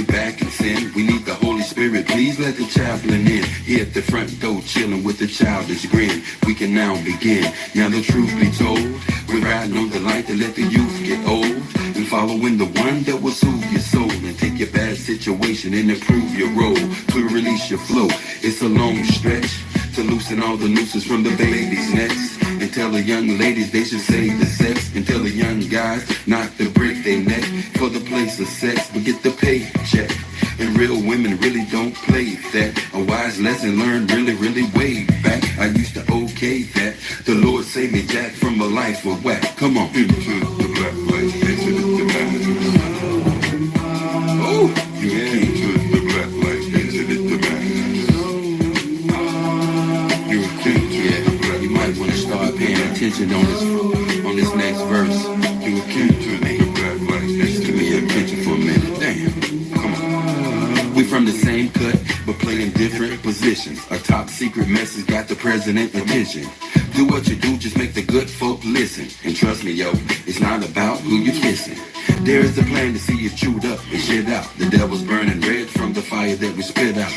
back in sin. We need the Holy Spirit, please let the chaplain in. Here at the front door, chilling with a childish grin. We can now begin. Now the truth be told, we're riding on the light to let the youth get old, and following the one that will soothe your soul and take your bad situation and improve your role to release your flow. It's a long stretch to loosen all the nooses from the baby's necks, and tell the young ladies they should save the sex, and tell the young guys not to break their neck for the place of sex, but get the paycheck. And real women really don't play that. A wise lesson learned really, really way back. I used to okay that. The Lord saved me, Jack, from a life of whack. Come on. Into the black light, into the black light. Oh, you into the black light, into the black light. You into the black light. You might want to start paying attention on this next verse. You into the black light. Just give me attention for a minute. Damn. We from the same cut, but playing different positions. A top secret message got the president's attention. Do what you do, just make the good folk listen. And trust me, yo, it's not about who you're kissing. There is a plan to see you chewed up and shit out. The devil's burning red from the fire that we spit out.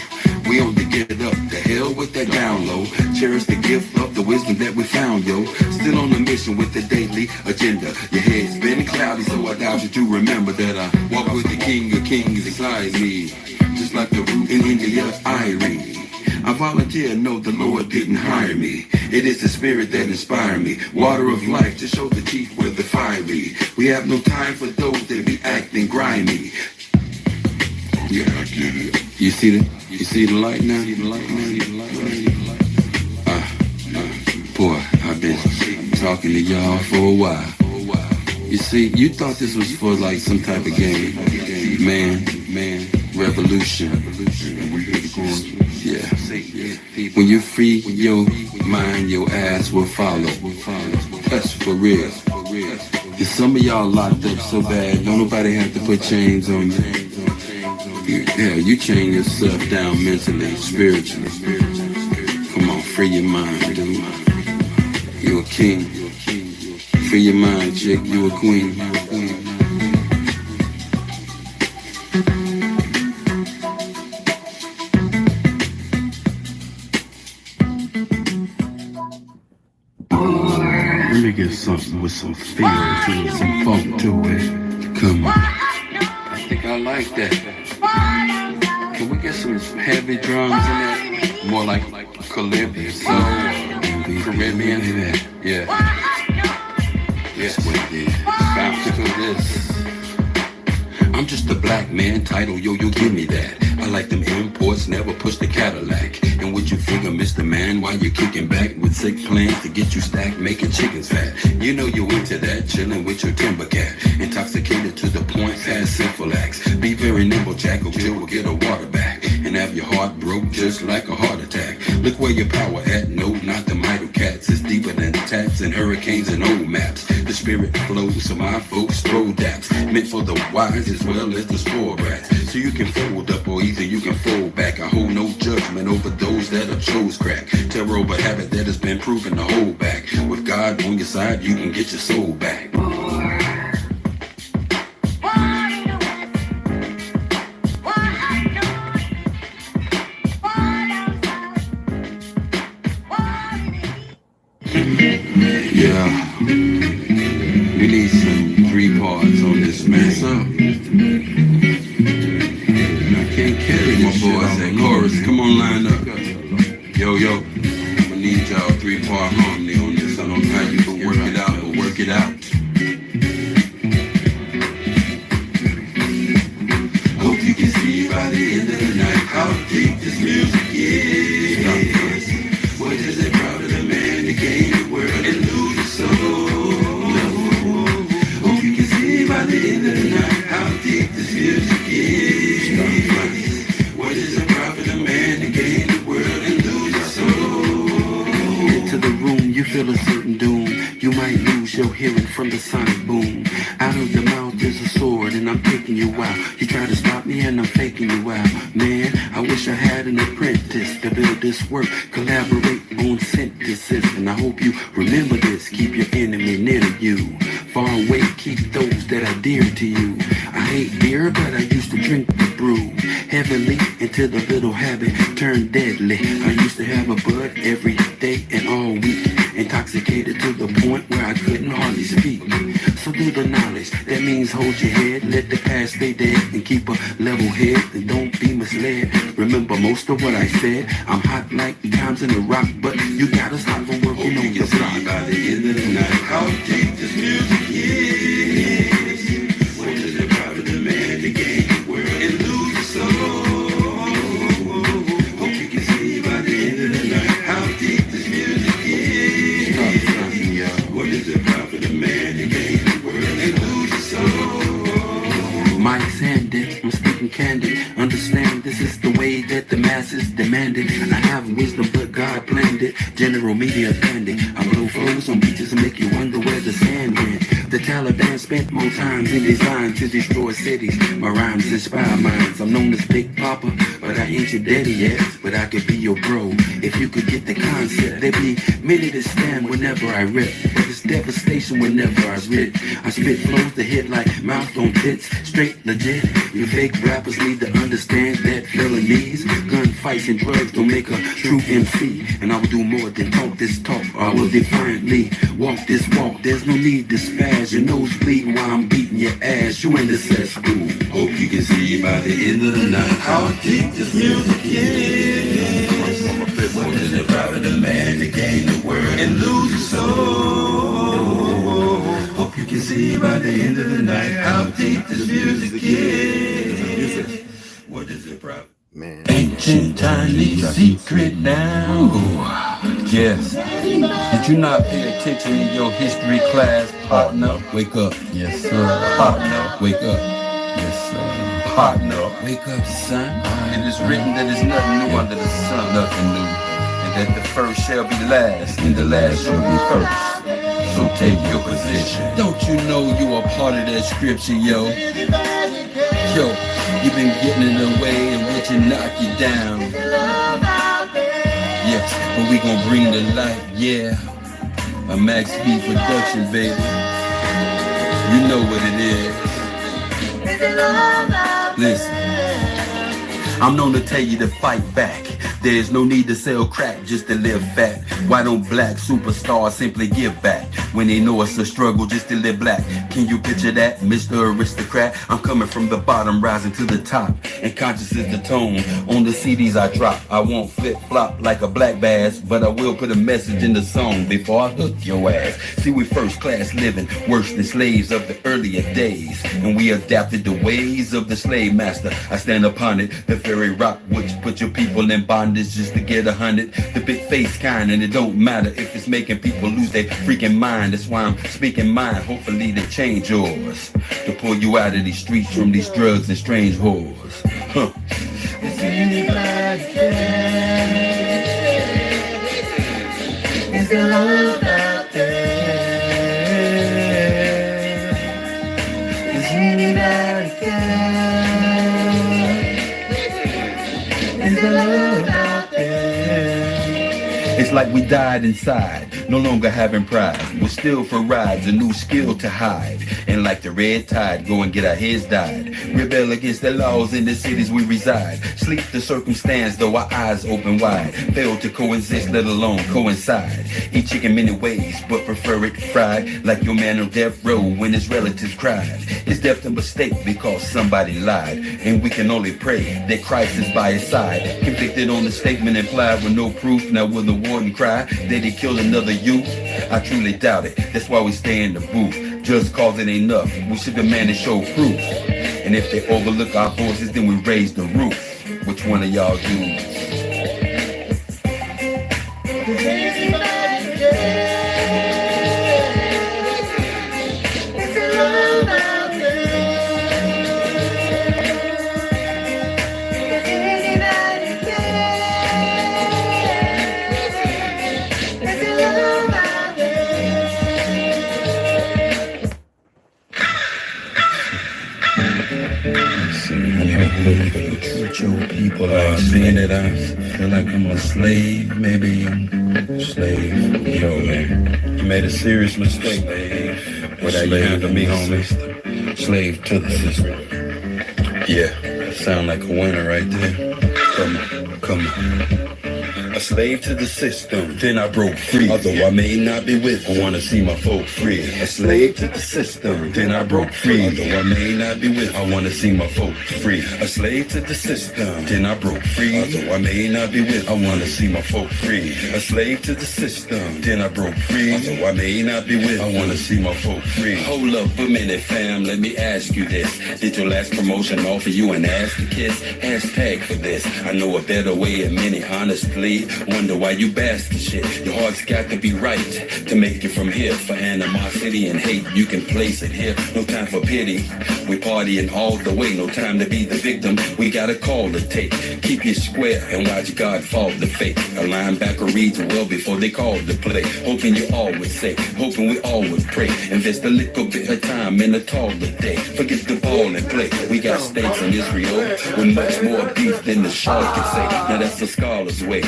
We on the get up, the hell with that down low. Cherish the gift of the wisdom that we found, yo. Still on the mission with the daily agenda. Your head's been cloudy, so I doubt that you remember that I walk with the king of kings inside me. Just like the root in India, Irene. I volunteer, know the Lord didn't hire me. It is the spirit that inspired me. Water of life to show the chief where the fire be. We have no time for those that be acting grimy. Yeah, I get it. You see the light now? Boy, I've been talking to y'all for a while. You see, you thought this was for like some type of game. Man, revolution. Yeah. When you free your mind, your ass will follow. That's for real. And some of y'all locked up so bad, don't nobody have to put chains on you. Yeah, you chain yourself down mentally, spiritually. Come on, free your mind, dude. You a king. Free your mind, chick. You a queen. Let me get something with some feel to it, some funk to it. Come on. I think I like that. Can we get some heavy drums in there? More like Caribbean, Caribbean. Yeah. Yes, what it is. Bounce to this. I'm just a black man, title, yo, give me that. I like them imports, never push the Cadillac. And would you figure, Mr. Man, while you're kicking back with sick plans to get you stacked, making chickens fat? You know you into that, chillin' with your timber cat. Intoxicated to the point, past sinful acts. Be very nimble, Jack, or Jill will get a water back. And have your heart broke just like a heart attack. Look where your power at, no, not the Mighty Cats. It's deeper than tats and hurricanes and old maps. The spirit flows, so my folks throw daps. Meant for the wise as well as the spoiled rats. So you can fold up or either you can fold back. I hold no judgment over those that have chose crack. Terror over habit that has been proven to hold back. With God on your side, you can get your soul back. Yeah, we need some 3 parts on this mess up. I can't carry my boys at chorus. Come on, line up. Yo, I need y'all 3-part harmony on this. I don't know how you can work it out, but work it out. Hope you can see by the end of the night how deep this music is. What is it proud of the man to gain the world and lose your soul? Hope you can see by the end of the night how deep this music is. What is it proud of the man to gain the world and lose your soul? Into the room, you feel a certain doom. You might lose your hearing from the sonic boom. Out of the mouth is a sword and I'm picking you out. You try to stop me and I'm faking you out. Man, I wish I had an apprentice to build this work. Collaborate on synthesis. And I hope you remember this. Keep your enemy near to you. far away, keep those that are dear to you. I hate beer, but I used to drink the brew heavily until the little habit turned deadly. I used to have a bud every day and all week, intoxicated to the point where I couldn't hardly speak. So do the knowledge, that means hold your head, let the past stay dead, and keep a level head, and don't be misled. Remember most of what I said, I'm hot like times in the rock, but you gotta stop from working on your block. By the end of the night, how deep this music is. When does it profit the man to gain the world and lose your soul? Hope you can see by the end of the night how deep this music is. What does it profit the man to gain the world and lose your soul? Mike's handed, I'm speaking candid. Understand this is the way that the masses demand it. I have wisdom, but God planned it. General media bandit. I blow flows on beaches and make you wonder where the sand went. The Taliban spent more times in design to destroy cities. My rhymes inspire minds. I'm known as Big Papa, but I ain't your daddy yet. But I could be your bro if you could get the concept. There'd be many that stand whenever I rip, but it's devastation whenever I rip. I spit flows to hit like mouth on tits, straight legit. You fake rappers need to understand that felonies, gunfights and drugs don't make a true MC. And I will do more than talk this talk. I will defiantly walk this walk. There's no need to spaz. Your nose bleeding while I'm beating your ass. You in the cesspool. Hope you can see by the end of the night how deep this music is. What does it profit the man to gain the world and lose his soul? Hope you can see by the end of the night how deep this music is. What does it profit? Man. Ancient tiny secret now. Yes. Did you not pay attention in your history class? Partner, wake up. Yes, sir. Partner, wake up. Yes, sir. Partner, wake up, son. It is written that there's nothing new under the sun. Nothing new. And that the first shall be last, and the last shall be first. So take your position. Don't you know you are part of that scripture, yo? Yo, you've been getting in the way and what you knock you down. Yes, but we gon' bring the light, yeah. A Max B production, baby. You know what it is. Listen, I'm known to tell you to fight back. There's no need to sell crack just to live fat. Why don't black superstars simply give back when they know it's a struggle just to live black? Can you picture that, Mr. Aristocrat? I'm coming from the bottom, rising to the top, and conscious is the tone on the CDs I drop. I won't flip-flop like a black bass, but I will put a message in the song before I hook your ass. See, we first class living, worse than slaves of the earlier days, and we adapted the ways of the slave master. I stand upon it, the very rock which put your people in bondage just to get 100. The big face kind, and it don't matter if it's making people lose their freaking mind. That's why I'm speaking mine, hopefully to change yours, to pull you out of these streets from these drugs and strange whores. Huh. Is anybody there? Is there love out there? Is anybody there? Is there love out there? It's like we died inside, no longer having pride. We're still for rides, a new skill to hide. And like the red tide, go and get our heads dyed. Rebel against the laws in the cities we reside. Sleep the circumstance, though our eyes open wide. Fail to coexist, let alone coincide. Eat chicken many ways, but prefer it fried. Like your man on death row when his relatives cried. Is death a mistake because somebody lied? And we can only pray that Christ is by his side. Convicted on the statement implied with no proof. Now will the warden cry that he killed another youth? I truly doubt it, that's why we stay in the booth. Just cause it ain't enough, we should demand and show proof. And if they overlook our voices, then we raise the roof. Which one of y'all dudes? People are seeing that I feel like I'm a slave, maybe slave. Yo, man, you made a serious mistake, slave. What that you handle me, homie? Slave to the system. Yeah, that sound like a winner right there. Come on. A slave to the system, then I broke free. Although I may not be with, I wanna see my folk free. A slave to the system, then I broke free. Although I may not be with, I wanna see my folk free. A slave to the system, then I broke free. Although I may not be with, I wanna see my folk free. A slave to the system, then I broke free. Although I may not be with, I wanna see my folk free. Hold up a minute, fam, let me ask you this. Did your last promotion offer you an ass to kiss? Hashtag for this. I know a better way and many honestly wonder why you bastard shit. Your heart's got to be right to make it from here. For animosity and hate, you can place it here. No time for pity. We partying all the way. No time to be the victim. We got a call to take. Keep you square and watch God fall the fake. A linebacker reads well before they call the play. Hoping you all would say. Hoping we all would pray. Invest a little bit of time in a taller day. Forget the ball and play. We got stakes in Israel with much more beef than the shark can say. Now that's the scholar's way.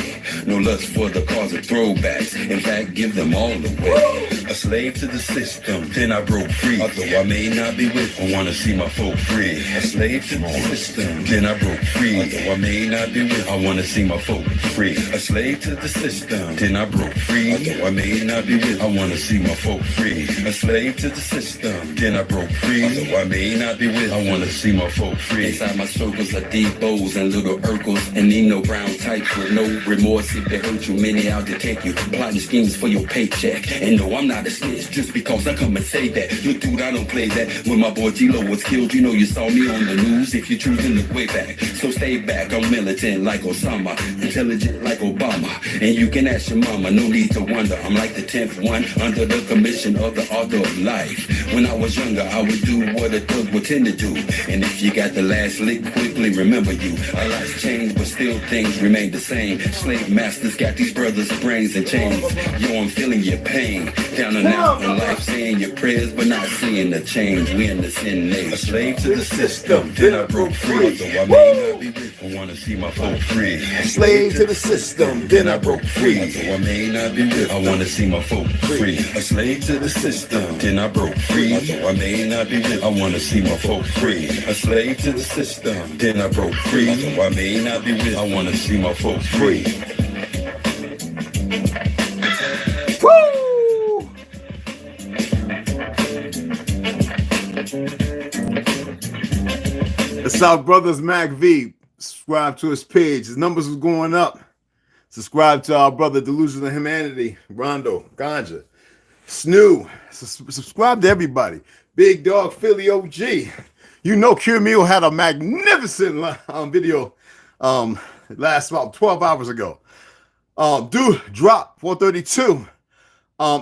No lust for the cause of throwbacks. In fact, give them all away. A slave to the system, then I broke free. Although I may not be with, I wanna see my folk free. A slave to the system, then I broke free. Although I may not be with, I wanna see my folk free. A slave to the system, then I broke free. Although I may not be with, I wanna see my folk free. A slave to the system, then I broke free. Although I may not be with, I wanna see my folk free. Inside my circles are deep bows and little Urkels, and need no brown types with no remorse. If they hurt you, many out to take you. Plotting schemes for your paycheck. And no, I'm not a snitch just because I come and say that. Look, dude, I don't play that. When my boy G-Lo was killed, you know you saw me on the news. If you choose to look way back, so stay back. I'm militant like Osama, intelligent like Obama. And you can ask your mama, no need to wonder. I'm like the 10th one under the commission of the author of life. When I was younger, I would do what a thug would tend to do. And if you got the last lick, quickly remember you. A lot's changed, but still things remain the same. Slave masters got these brothers' brains and chains. Yo, I'm feeling your pain. Down and out in life, saying your prayers, but not seeing the change. We in the sin age. A slave to the system, then I broke free. Though I may not be with, I wanna see my folk free. A slave to the system, then I broke free. Though I may not be with, I wanna see my folk free. A slave to the system, then I broke free. Though I may not be with, I wanna see my folk free. A slave to the system, then I broke free. Though I may not be with, I wanna see my folk free. Woo! It's our brothers Mac V. Subscribe to his page. His numbers was going up. Subscribe to our brother Delusional Humanity, Rondo, Ganja, Snoo. Subscribe to everybody. Big Dog Philly OG. You know Q Meal had a magnificent video last about 12 hours ago. Dude, drop 432.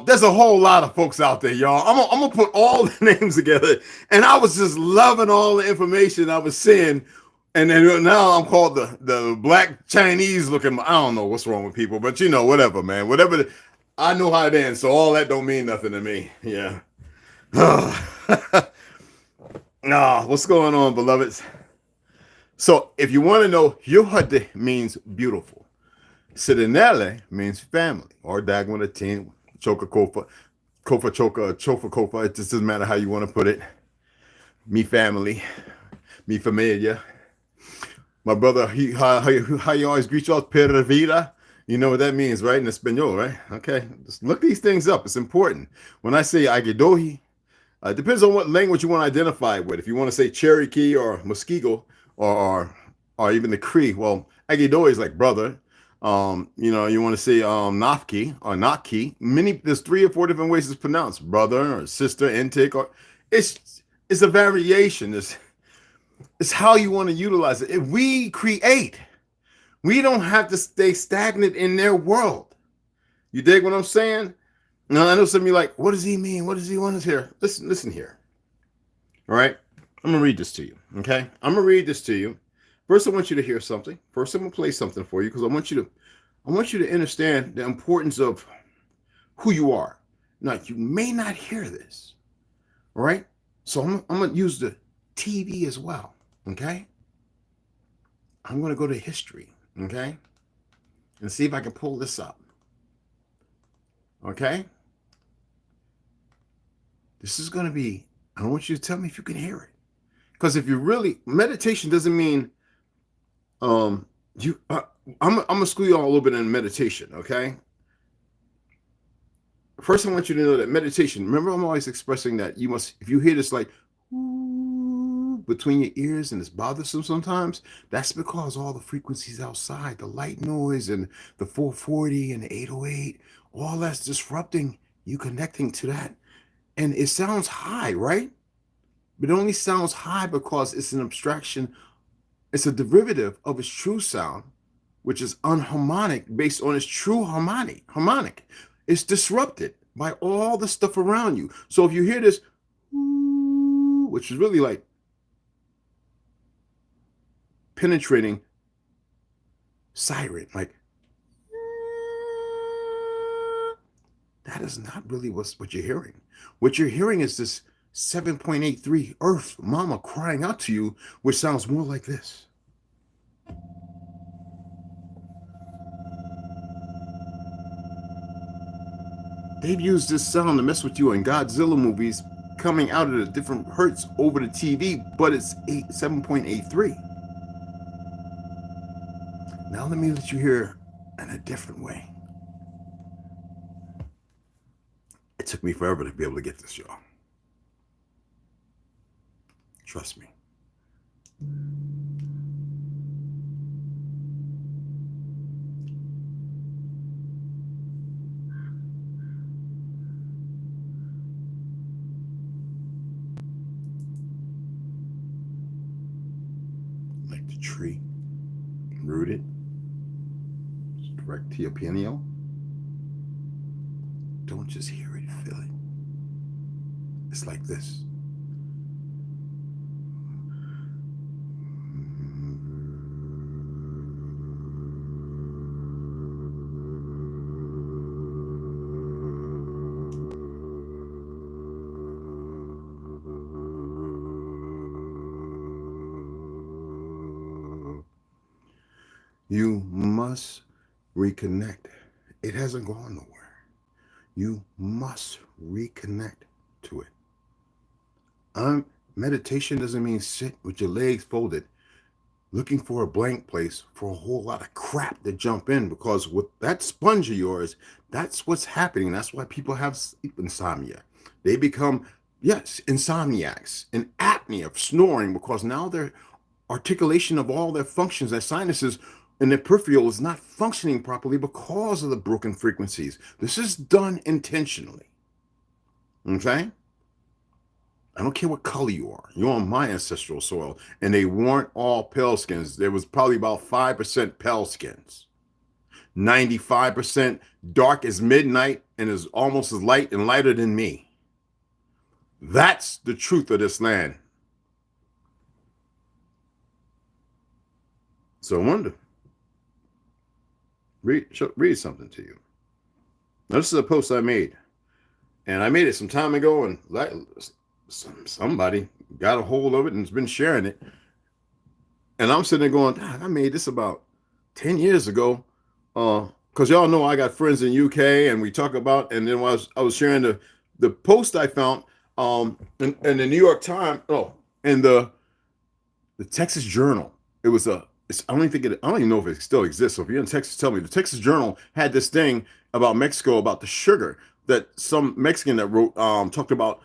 There's a whole lot of folks out there, y'all. I'm gonna put all the names together, and I was just loving all the information I was seeing. And then now I'm called the black Chinese looking. I don't know what's wrong with people, but you know, whatever, man. Whatever. I know how it ends, so all that don't mean nothing to me. Yeah. What's going on, beloveds? So if you want to know, Yohade means beautiful. Sidenele means family, or Dagwan a team, Choka Kofa, Kofa Choka, Chofa Kofa. It just doesn't matter how you want to put it. Me family, me familia. My brother, how you always greet y'all, Pera Vida. You know what that means, right? In Espanol, right? Okay, just look these things up. It's important. When I say Agedohi, it depends on what language you want to identify with. If you want to say Cherokee or Muskego or even the Cree, well, Agedohi is like brother. You know, you want to say Nafki or Naki. There's 3 or 4 different ways it's pronounced. Brother or sister, intake, or it's a variation. It's how you want to utilize it. If we create, we don't have to stay stagnant in their world. You dig what I'm saying? Now, I know some of you like, what does he mean? What does he want us here? Listen here. All right. I'm going to read this to you. Okay. I'm going to read this to you. First, I want you to hear something. First, I'm going to play something for you because I want you to understand the importance of who you are. Now, you may not hear this. All right. So I'm going to use the TV as well. Okay. I'm going to go to history. Okay. And see if I can pull this up. Okay. This is going to be, I don't want you to tell me if you can hear it. Because if you really, meditation doesn't mean, I'm going to school you all a little bit in meditation, okay? First, I want you to know that meditation, remember, I'm always expressing that you must, if you hear this like between your ears and it's bothersome sometimes, that's because all the frequencies outside, the light noise and the 440 and the 808, all that's disrupting you connecting to that. And it sounds high, right? But it only sounds high because it's an abstraction. It's a derivative of its true sound, which is unharmonic based on its true harmonic. It's disrupted by all the stuff around you. So if you hear this, which is really like penetrating siren, like that is not really what you're hearing. What you're hearing is this 7.83 Earth Mama crying out to you, which sounds more like this. They've used this sound to mess with you in Godzilla movies, coming out at a different hertz over the TV, but it's 7.83. Now let me let you hear in a different way. It took me forever to be able to get this, y'all. Trust me. Like the tree, rooted, direct to your pineal. Don't just hear it, feel it. It's like this. You must reconnect. It hasn't gone nowhere. You must reconnect to it. Meditation doesn't mean sit with your legs folded, looking for a blank place for a whole lot of crap to jump in, because with that sponge of yours, that's what's happening. That's why people have sleep insomnia. They become, yes, insomniacs and apnea of snoring, because now their articulation of all their functions, their sinuses, and the peripheral is not functioning properly because of the broken frequencies. This is done intentionally. Okay? I don't care what color you are. You're on my ancestral soil. And they weren't all pale skins. There was probably about 5% pale skins. 95% dark as midnight and is almost as light and lighter than me. That's the truth of this land. So I wonder. Read something to you. Now, this is a post I made, and I made it some time ago, and somebody got a hold of it and has been sharing it. And I'm sitting there going, I made this about 10 years ago, because y'all know I got friends in UK, and we talk about. And then I was sharing the post I found in the New York Times, in the Texas Journal. It was I don't even know if it still exists. So if you're in Texas, tell me. The Texas Journal had this thing about Mexico, about the sugar that some Mexican that wrote, talked about.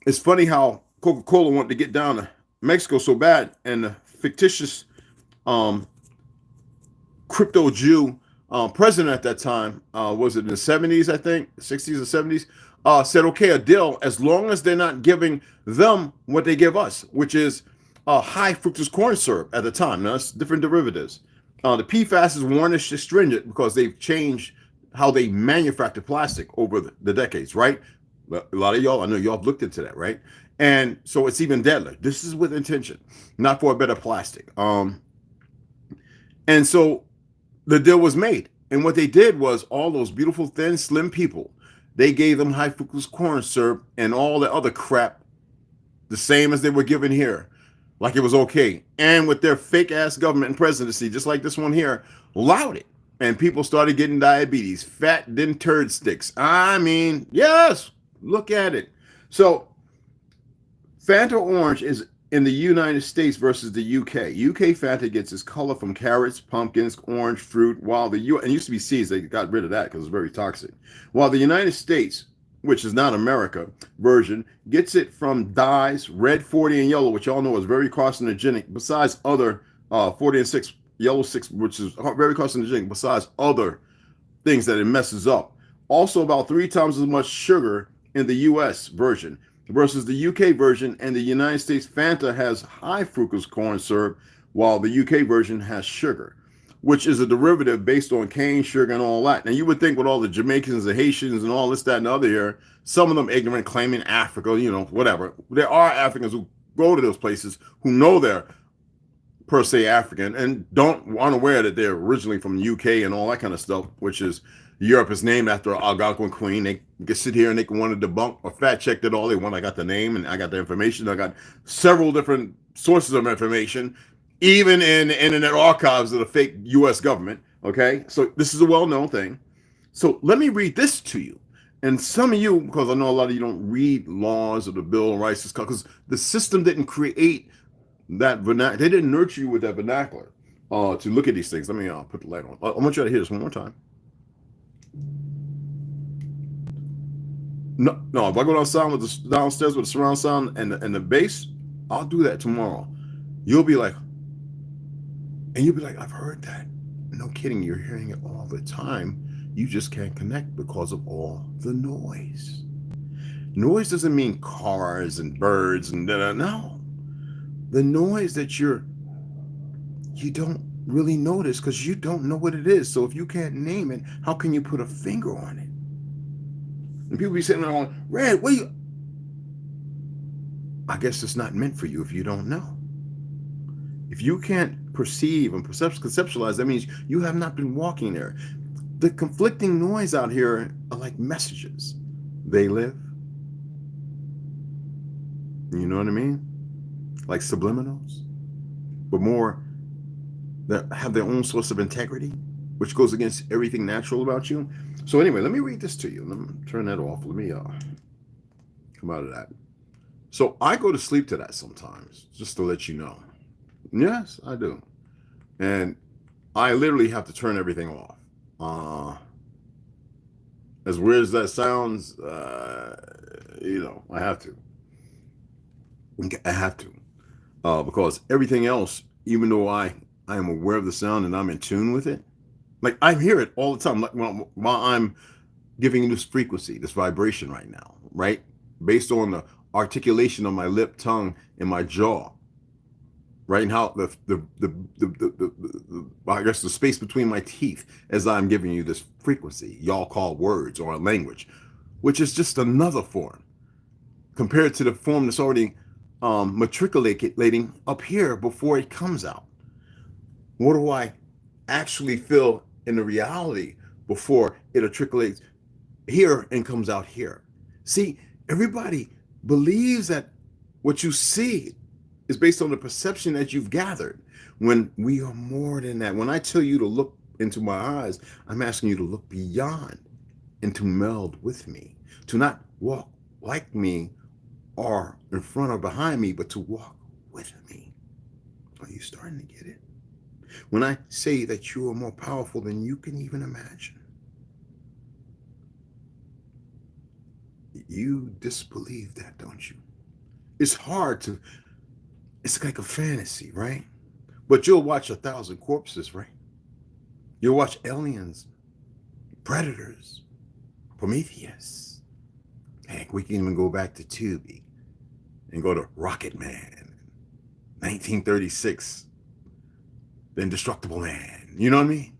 It's funny how Coca-Cola wanted to get down to Mexico so bad, and the fictitious crypto Jew president at that time, was it in the 70s, I think, 60s or 70s, said, okay, a deal, as long as they're not giving them what they give us, which is high fructose corn syrup at the time. Now, that's different derivatives. The PFAS is warnished astringent because they've changed how they manufacture plastic over the decades, right? A lot of y'all, I know y'all have looked into that, right? And so it's even deadlier. This is with intention, not for a better plastic. And so the deal was made. And what they did was, all those beautiful, thin, slim people, they gave them high fructose corn syrup and all the other crap, the same as they were given here. Like it was okay. And with their fake ass government and presidency, just like this one here, allowed it. And people started getting diabetes, fat, then turd sticks. I mean, yes, look at it. So Fanta Orange is in the United States versus the UK. UK Fanta gets its color from carrots, pumpkins, orange fruit, while the and it used to be seeds. They got rid of that because it's very toxic. While the United States, which is not America version, gets it from dyes, red 40 and yellow, which y'all know is very carcinogenic, besides other 40 and 6, yellow 6, which is very carcinogenic, besides other things that it messes up. Also about 3 times as much sugar in the US version versus the UK version, and the United States Fanta has high fructose corn syrup, while the UK version has sugar, which is a derivative based on cane sugar and all that. Now, you would think with all the Jamaicans, the Haitians, and all this, that, and the other here, some of them ignorant, claiming Africa, you know, whatever. There are Africans who go to those places who know they're per se African and aren't aware that they're originally from the UK and all that kind of stuff, which is Europe is named after an Algonquin queen. They can sit here and they can want to debunk or fact check that all they want. I got the name and I got the information. I got several different sources of information, even in the internet archives of the fake US government. Okay, so this is a well-known thing. So let me read this to you. And some of you, because I know a lot of you don't read laws of the Bill of Rights, because the system didn't create that vernacular. They didn't nurture you with that vernacular to look at these things. Let me put the light on. I want you to hear this one more time. No, if I go downstairs with the surround sound and the bass, I'll do that tomorrow. You'll be like, I've heard that. No kidding, you're hearing it all the time. You just can't connect because of all the noise. Noise doesn't mean cars and birds and no. The noise that you don't really notice because you don't know what it is. So if you can't name it, how can you put a finger on it? And people be sitting there going, Red, what you? I guess it's not meant for you if you don't know. If you can't perceive and conceptualize, that means you have not been walking there. The conflicting noise out here are like messages. They live. You know what I mean? Like subliminals, but more that have their own source of integrity, which goes against everything natural about you. So anyway, let me read this to you. Let me turn that off. Let me come out of that. So I go to sleep to that sometimes, just to let you know. Yes, I do. And I literally have to turn everything off. As weird as that sounds, I have to. Because everything else, even though I am aware of the sound and I'm in tune with it, like I hear it all the time, like while I'm giving you this frequency, this vibration right now, right? Based on the articulation of my lip, tongue, and my jaw, right? And how I guess the space between my teeth as I'm giving you this frequency, y'all call words or a language, which is just another form compared to the form that's already matriculating up here before it comes out. What do I actually feel in the reality before it matriculates here and comes out here? See, everybody believes that what you see is based on the perception that you've gathered, when we are more than that. When I tell you to look into my eyes, I'm asking you to look beyond and to meld with me, to not walk like me or in front or behind me, but to walk with me. Are you starting to get it? When I say that you are more powerful than you can even imagine, you disbelieve that, don't you? It's hard to, it's like a fantasy, right? But you'll watch 1,000 corpses, right? You'll watch Aliens, Predators, Prometheus. Heck, we can even go back to Tubi and go to Rocket Man, 1936, The Indestructible Man. You know what I mean?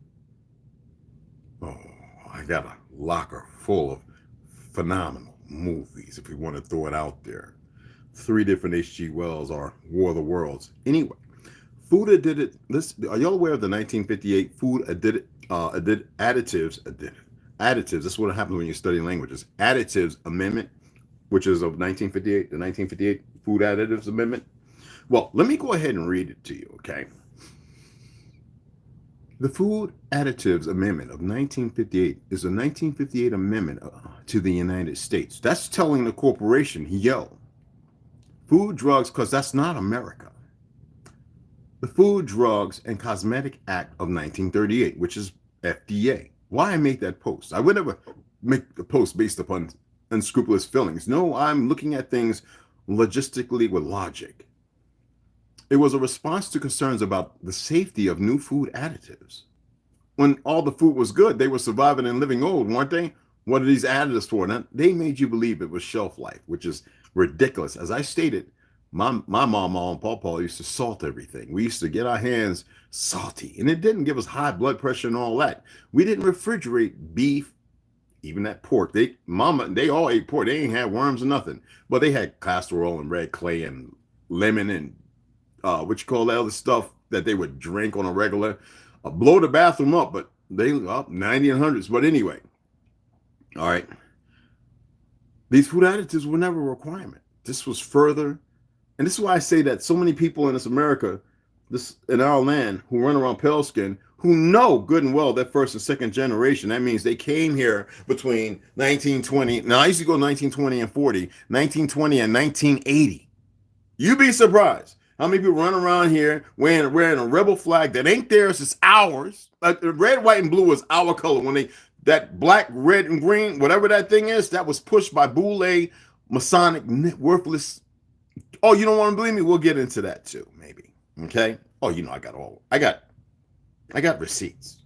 Oh, I got a locker full of phenomenal movies, if we want to throw it out there. 3 different H.G. Wells or War of the Worlds. Anyway, food did it. Are y'all aware of the 1958 food additives? Additives. That's what happens when you study languages. Additives Amendment, which is of 1958. The 1958 Food Additives Amendment. Well, let me go ahead and read it to you. Okay. The Food Additives Amendment of 1958 is a 1958 amendment to the United States. That's telling the corporation, yo, food, drugs, because that's not America. The Food, Drugs, and Cosmetic Act of 1938, which is FDA. Why I make that post? I would never make a post based upon unscrupulous feelings. No, I'm looking at things logistically with logic. It was a response to concerns about the safety of new food additives. When all the food was good, they were surviving and living old, weren't they? What are these additives for? Now, they made you believe it was shelf life, which is ridiculous. As I stated, my mom and papa used to salt everything. We used to get our hands salty, and it didn't give us high blood pressure and all that. We didn't refrigerate beef, even that pork. They all ate pork. They ain't had worms or nothing, but they had castor oil and red clay and lemon and what you call that other stuff that they would drink on a regular, blow the bathroom up, but they up 90 and hundreds. But anyway, all right. These food additives were never a requirement. This was further. And this is why I say that so many people in this America, this in our land, who run around pale skin, who know good and well that first and second generation. That means they came here between 1920. Now, I used to go 1920 and 40, 1920 and 1980. You'd be surprised how many people run around here wearing a rebel flag that ain't theirs, it's ours. Like red, white, and blue is our color. When that black, red, and green, whatever that thing is, that was pushed by Boule, Masonic, worthless. Oh, you don't want to believe me? We'll get into that too, maybe. Okay. Oh, I got receipts.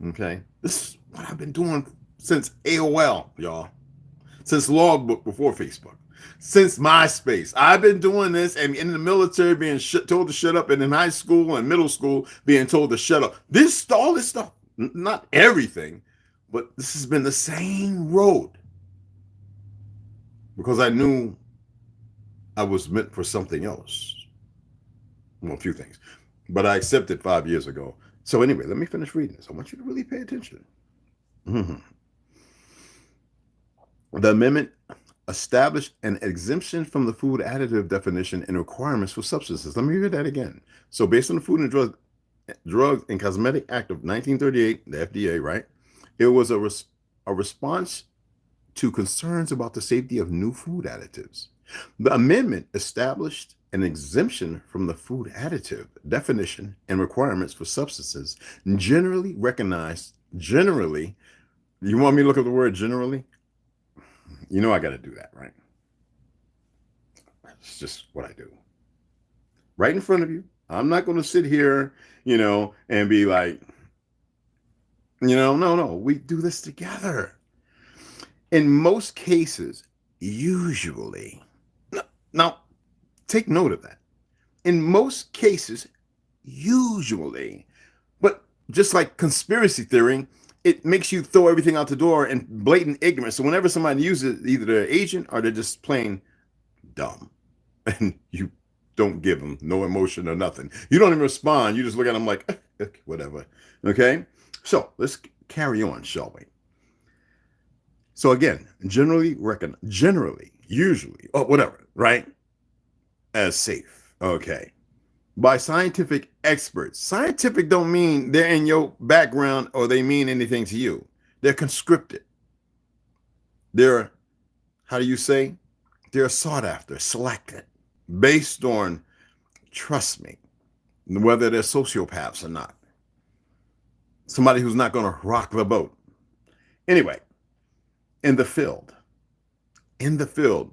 Okay. This is what I've been doing since AOL, y'all. Since Logbook before Facebook. Since MySpace. I've been doing this, and in the military being told to shut up, and in high school and middle school being told to shut up. All this stuff, not everything, but this has been the same road. Because I knew I was meant for something else. Well, a few things. But I accepted 5 years ago. So anyway, let me finish reading this. I want you to really pay attention. Mm-hmm. The amendment established an exemption from the food additive definition and requirements for substances. Let me read that again. So based on the Food and Drugs and Cosmetic Act of 1938, the FDA, right? It was a response to concerns about the safety of new food additives. The amendment established an exemption from the food additive definition and requirements for substances generally recognized. Generally, you want me to look at the word generally? You know I got to do that, right? It's just what I do. Right in front of you. I'm not going to sit here, and be like, no. We do this together. In most cases, usually, now take note of that. In most cases, usually, but just like conspiracy theory, it makes you throw everything out the door in blatant ignorance. So whenever somebody uses it, either they're agent or they're just plain dumb. And you don't give them no emotion or nothing. You don't even respond. You just look at them like, whatever. Okay? So let's carry on, shall we? So again, generally, usually, or whatever, right? As safe. Okay. By scientific experts. Scientific don't mean they're in your background or they mean anything to you. They're conscripted. They're, how do you say? They're sought after, selected, based on, trust me, whether they're sociopaths or not. Somebody who's not going to rock the boat. Anyway, in the field,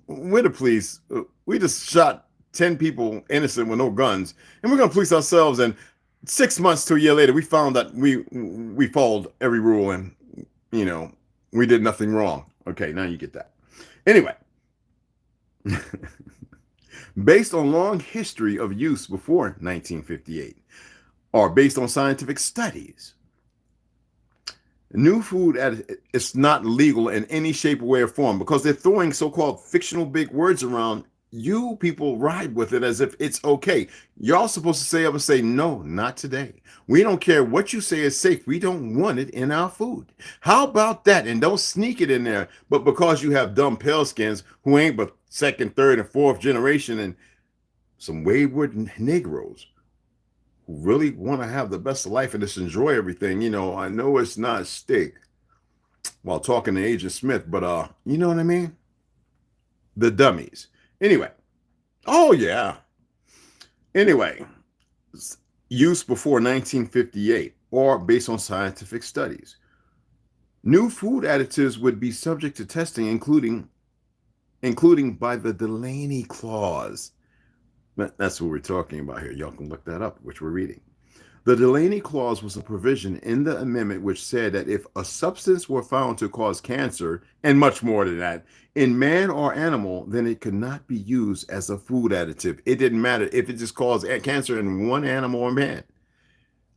we're the police. We just shot 10 people innocent with no guns, and we're going to police ourselves. And 6 months to a year later, we found that we followed every rule, and we did nothing wrong. Okay, now you get that. Anyway, based on long history of use before 1958, or based on scientific studies, new food it's not legal in any shape, way, or form because they're throwing so-called fictional big words around. You people ride with it as if it's okay. Y'all supposed to say up and say, no, not today. We don't care what you say is safe. We don't want it in our food. How about that? And don't sneak it in there. But because you have dumb pale skins who ain't but second, third, and fourth generation and some wayward Negroes who really want to have the best of life and just enjoy everything. I know it's not steak while talking to Agent Smith, but you know what I mean? The dummies. Anyway. Oh yeah. Anyway, use before 1958 or based on scientific studies. New food additives would be subject to testing, including by the Delaney Clause. That's what we're talking about here. Y'all can look that up, which we're reading. The Delaney Clause was a provision in the amendment which said that if a substance were found to cause cancer, and much more than that, in man or animal, then it could not be used as a food additive. It didn't matter if it just caused cancer in one animal or man.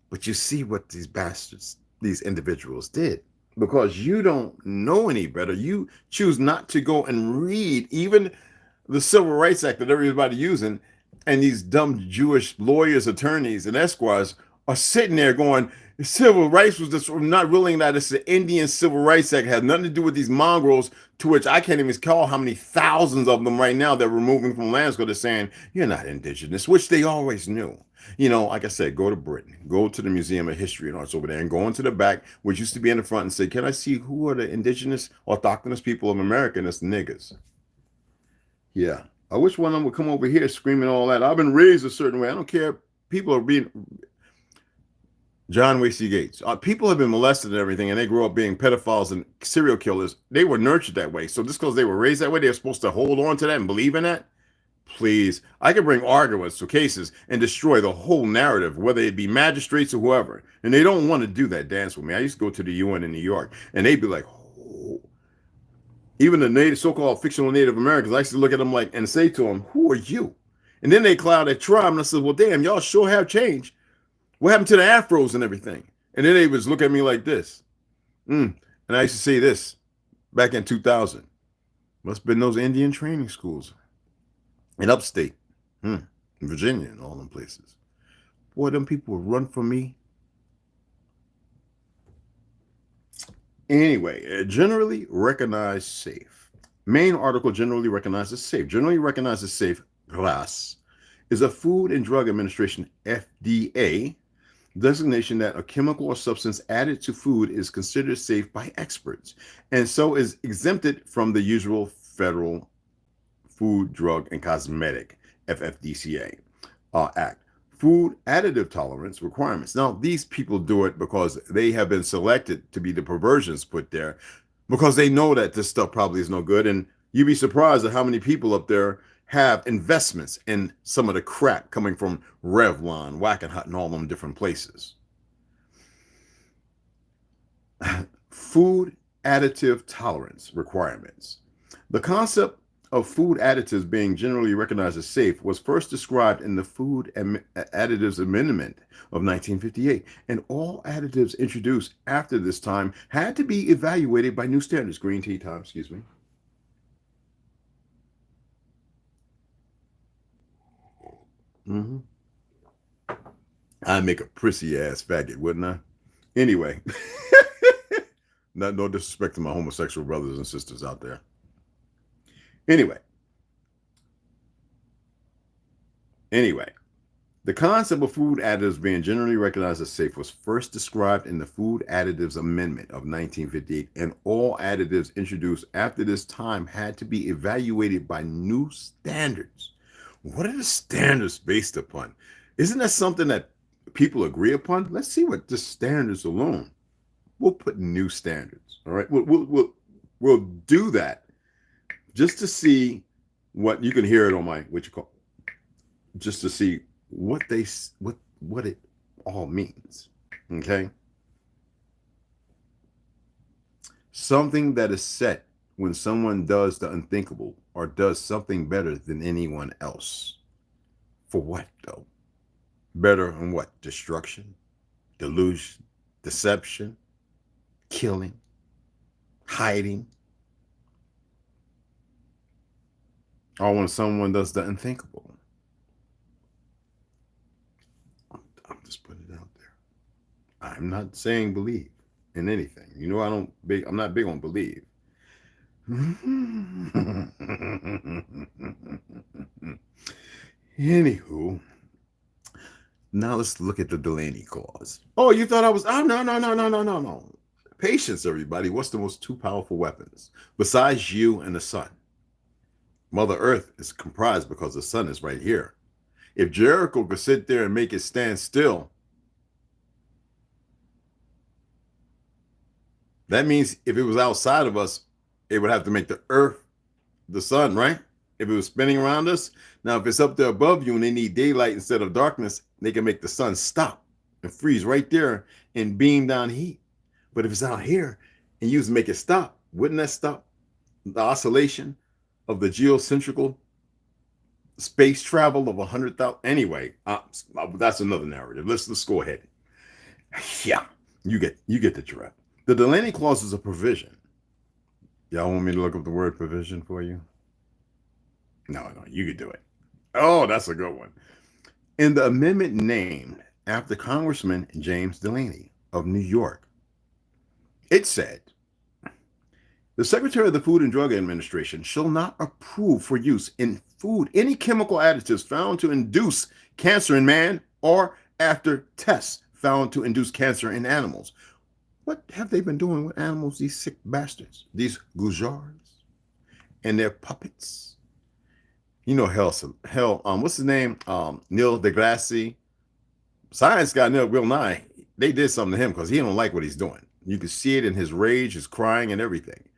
But you see what these bastards, these individuals did. Because you don't know any better. You choose not to go and read even the Civil Rights Act that everybody's using, and these dumb Jewish lawyers, attorneys, and esquires are sitting there going, civil rights was just not ruling that it's the Indian Civil Rights Act. It has nothing to do with these mongrels, to which I can't even call how many thousands of them right now they're removing from lands because they're saying, you're not indigenous, which they always knew. Like I said, go to Britain, go to the Museum of History and Arts over there and go into the back, which used to be in the front, and say, can I see who are the indigenous autochthonous people of America? And it's niggas. Yeah. I wish one of them would come over here screaming all that. I've been raised a certain way. I don't care. People are being John Wesley Gates. People have been molested and everything, and they grew up being pedophiles and serial killers. They were nurtured that way. So just because they were raised that way, they're supposed to hold on to that and believe in that? Please. I can bring arguments to cases and destroy the whole narrative, whether it be magistrates or whoever. And they don't want to do that dance with me. I used to go to the UN in New York, and they'd be like, oh. Even the native, so-called fictional Native Americans, I used to look at them like and say to them, who are you? And then they cloud their tribe, and I said, well, damn, y'all sure have changed. What happened to the afros and everything? And then they would look at me like this. And I used to say this back in 2000. Must have been those Indian training schools in upstate, Virginia and all them places. Boy, them people would run from me. Anyway, generally recognized safe. Main article, generally recognized as safe. Generally recognized as safe, GLAS, is a Food and Drug Administration, FDA, designation that a chemical or substance added to food is considered safe by experts, and so is exempted from the usual federal Food, Drug, and Cosmetic, FFDCA, Act. Food additive tolerance requirements. Now, these people do it because they have been selected to be the perversions put there, because they know that this stuff probably is no good. And you'd be surprised at how many people up there have investments in some of the crap coming from Revlon, Wackenhut, and all them different places. Food additive tolerance requirements. The concept of food additives being generally recognized as safe was first described in the Food Additives Amendment of 1958, and all additives introduced after this time had to be evaluated by new standards. Green tea time, excuse me. I'd make a prissy ass faggot, wouldn't I? Anyway, no disrespect to my homosexual brothers and sisters out there. Anyway, the concept of food additives being generally recognized as safe was first described in the Food Additives Amendment of 1958, and all additives introduced after this time had to be evaluated by new standards. What are the standards based upon? Isn't that something that people agree upon? Let's see what the standards alone. We'll put new standards. All right, we'll do that. Just to see what you can hear it on my just to see what it all means. Okay, something that is set when someone does the unthinkable or does something better than anyone else. For what though? Better than what? Destruction, delusion, deception, killing, hiding. Or when someone does the unthinkable. I'm just putting it out there. I'm not saying believe in anything. I'm not big on believe. Anywho, Now let's look at the Delaney Clause. Oh, you thought I was, oh, no. Patience, everybody. What's the most two powerful weapons besides you and the sun? Mother Earth is comprised because the sun is right here. If Jericho could sit there and make it stand still, that means if it was outside of us, it would have to make the earth the sun, right? If it was spinning around us. Now, if it's up there above you and they need daylight instead of darkness, they can make the sun stop and freeze right there and beam down heat. But if it's out here and you make it stop, wouldn't that stop the oscillation of the geocentrical space travel of 100,000? Anyway, that's another narrative. Let's go ahead. Yeah, you get the drift. The Delaney Clause is a provision. Y'all want me to look up the word provision for you? No, you could do it. Oh, that's a good one. In the amendment named after Congressman James Delaney of New York, it said, the Secretary of the Food and Drug Administration shall not approve for use in food any chemical additives found to induce cancer in man or after tests found to induce cancer in animals. What have they been doing with animals, these sick bastards, these goujars and their puppets? You know, what's his name? Neil deGrasse. Science got Neil real nigh. They did something to him because he don't like what he's doing. You can see it in his rage, his crying, and everything.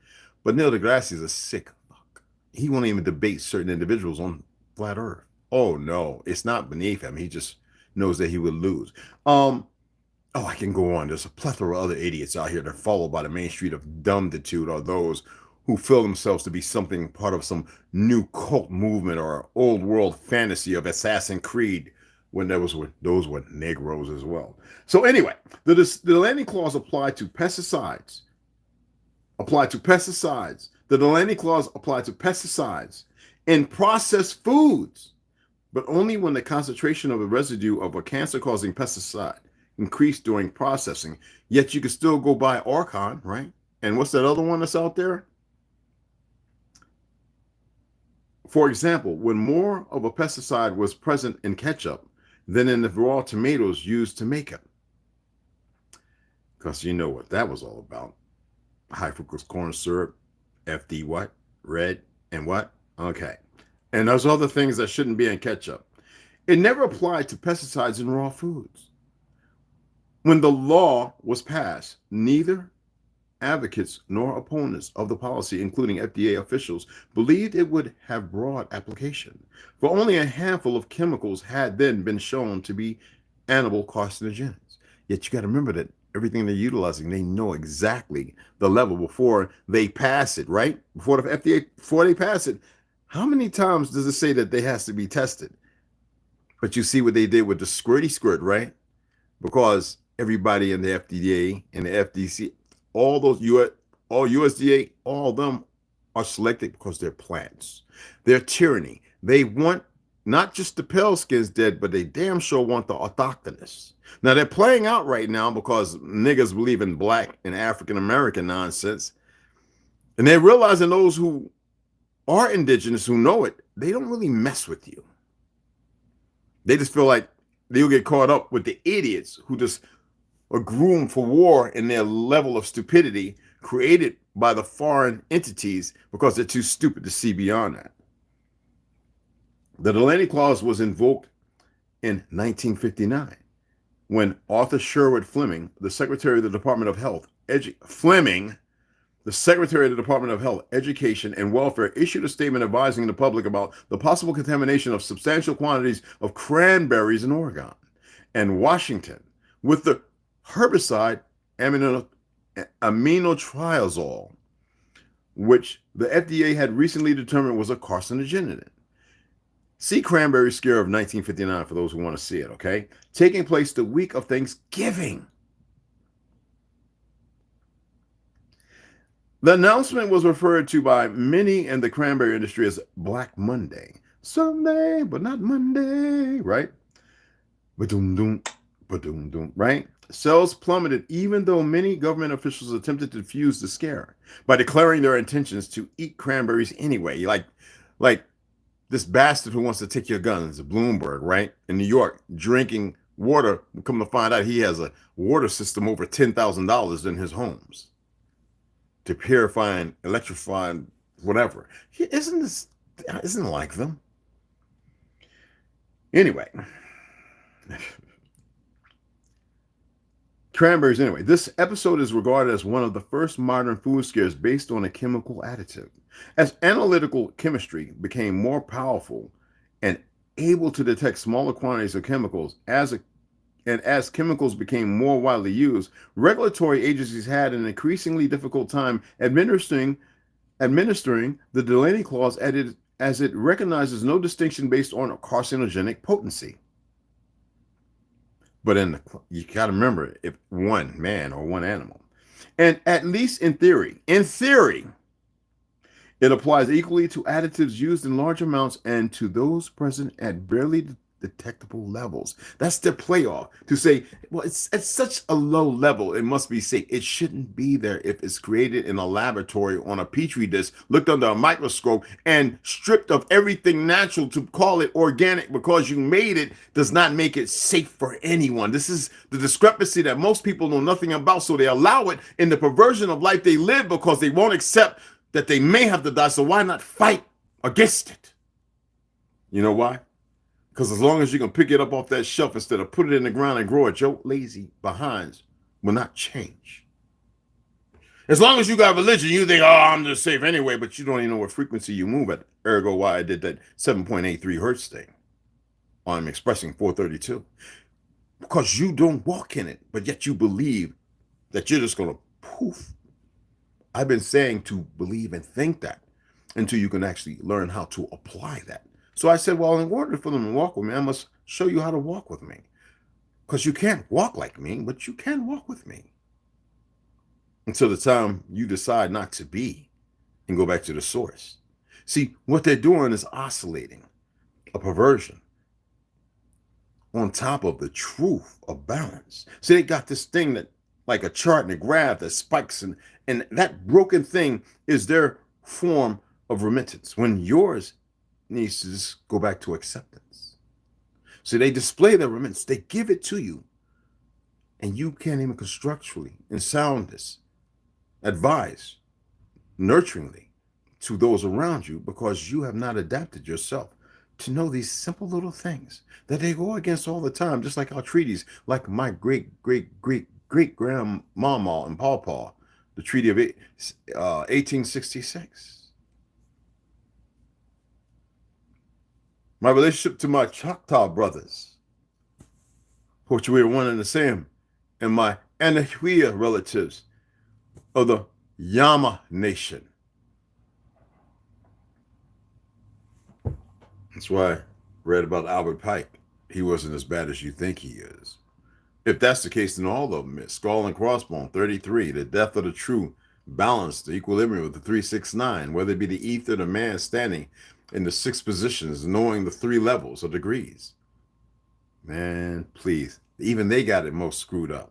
But Neil deGrasse is a sick fuck. He won't even debate certain individuals on flat Earth. Oh no, it's not beneath him. He just knows that he would lose. I can go on. There's a plethora of other idiots out here that are followed by the main street of dumbitude, or those who feel themselves to be something part of some new cult movement or old world fantasy of Assassin's Creed, when those were Negroes as well. So anyway, the Delaney Clause applied to pesticides. The Delaney Clause applied to pesticides in processed foods, but only when the concentration of a residue of a cancer-causing pesticide increased during processing. Yet you can still go buy Orcon, right? And what's that other one that's out there? For example, when more of a pesticide was present in ketchup than in the raw tomatoes used to make it. Because you know what that was all about. High fructose corn syrup, FD what? Red, and what? Okay. And those other things that shouldn't be in ketchup. It never applied to pesticides in raw foods. When the law was passed, neither advocates nor opponents of the policy, including FDA officials, believed it would have broad application, for only a handful of chemicals had then been shown to be animal carcinogens. Yet you got to remember that everything they're utilizing, they know exactly the level before they pass it, right? Before the FDA, before they pass it, how many times does it say that they has to be tested? But you see what they did with the squirty squirt, right? Because everybody in the FDA and the FDC, all those all USDA, all of them are selected because they're plants. They're tyranny. They want not just the pale skins dead, but they damn sure want the autochthonous. Now they're playing out right now because niggas believe in black and African American nonsense. And they're realizing those who are indigenous, who know it, they don't really mess with you. They just feel like they'll get caught up with the idiots who just are groomed for war in their level of stupidity created by the foreign entities because they're too stupid to see beyond that. The Delaney Clause was invoked in 1959 when Arthur Sherwood Fleming, the Secretary of the Department of Health, Education and Welfare, issued a statement advising the public about the possible contamination of substantial quantities of cranberries in Oregon and Washington with the herbicide aminotriazole, which the FDA had recently determined was a carcinogen. See Cranberry Scare of 1959 for those who want to see it, okay? Taking place the week of Thanksgiving. The announcement was referred to by many in the cranberry industry as Black Monday. Sunday, but not Monday, right? Ba-doom-doom, ba-doom-doom, right? Sales plummeted even though many government officials attempted to defuse the scare by declaring their intentions to eat cranberries anyway. Like this bastard who wants to take your guns, Bloomberg, right? In New York, drinking water. Come to find out, he has a water system over $10,000 in his homes to purify and electrify and whatever. Isn't like them? Anyway. Cranberries, anyway. This episode is regarded as one of the first modern food scares based on a chemical additive. As analytical chemistry became more powerful and able to detect smaller quantities of chemicals, as chemicals became more widely used, regulatory agencies had an increasingly difficult time administering the Delaney Clause as it recognizes no distinction based on carcinogenic potency. But you got to remember, if one man or one animal, and at least in theory, it applies equally to additives used in large amounts and to those present at barely detectable levels. That's their playoff to say, well, it's at such a low level, it must be safe. It shouldn't be there if it's created in a laboratory on a petri dish, looked under a microscope, and stripped of everything natural to call it organic because you made it does not make it safe for anyone. This is the discrepancy that most people know nothing about, so they allow it in the perversion of life they live because they won't accept that they may have to die, so why not fight against it? You know why? Because as long as you can pick it up off that shelf instead of put it in the ground and grow it, your lazy behinds will not change. As long as you got religion, you think, oh, I'm just safe anyway, but you don't even know what frequency you move at. Ergo, why I did that 7.83 hertz thing on expressing 432. Because you don't walk in it, but yet you believe that you're just going to poof. I've been saying to believe and think that until you can actually learn how to apply that. So I said, well, in order for them to walk with me, I must show you how to walk with me. Because you can't walk like me, but you can walk with me. Until the time you decide not to be and go back to the source. See, what they're doing is oscillating a perversion on top of the truth of balance. So they got this thing that, like a chart and a graph that spikes, and that broken thing is their form of remittance, when yours needs to just go back to acceptance. So they display their remittance, they give it to you, and you can't even constructively and soundness advise nurturingly to those around you because you have not adapted yourself to know these simple little things that they go against all the time, just like our treaties, like my great-great-great-great-grandmama and pawpaw, the Treaty of 1866. My relationship to my Choctaw brothers, which we are one and the same, and my Anahuia relatives of the Yama Nation. That's why I read about Albert Pike. He wasn't as bad as you think he is. If that's the case, then all of them is Skull and Crossbone, 33, the death of the true balance, the equilibrium of the 369, whether it be the ether, the man standing in the 6 positions, knowing the 3 levels or degrees. Man, please. Even they got it most screwed up.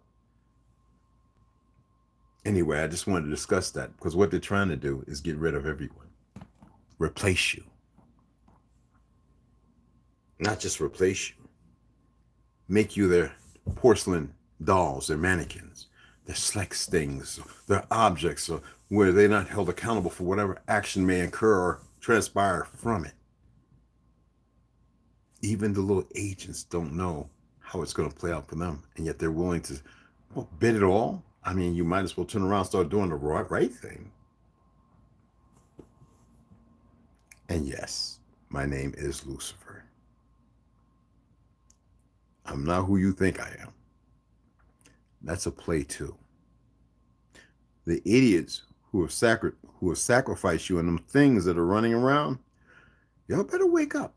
Anyway, I just wanted to discuss that because what they're trying to do is get rid of everyone. Replace you. Not just replace you. Make you their porcelain dolls, their mannequins, their sex things, their objects, where they're not held accountable for whatever action may occur or transpire from it. Even the little agents don't know how it's going to play out for them, and yet they're willing to bid it all. I mean, you might as well turn around and start doing the right thing. And yes, my name is Lucifer. I'm not who you think I am. That's a play too. The idiots who have sacrificed you and them things that are running around, y'all better wake up.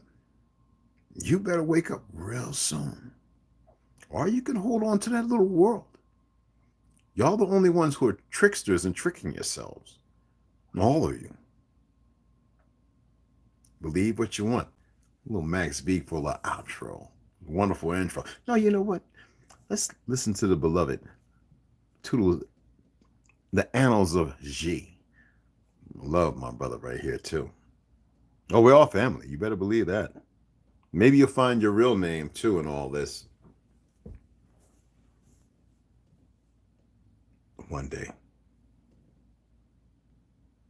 You better wake up real soon. Or you can hold on to that little world. Y'all the only ones who are tricksters and tricking yourselves. All of you. Believe what you want. A little Max V for the outro. Wonderful intro. No, you know what? Let's listen to the beloved. To the annals of G. Love my brother right here too. Oh, we're all family. You better believe that. Maybe you'll find your real name too in all this. one day.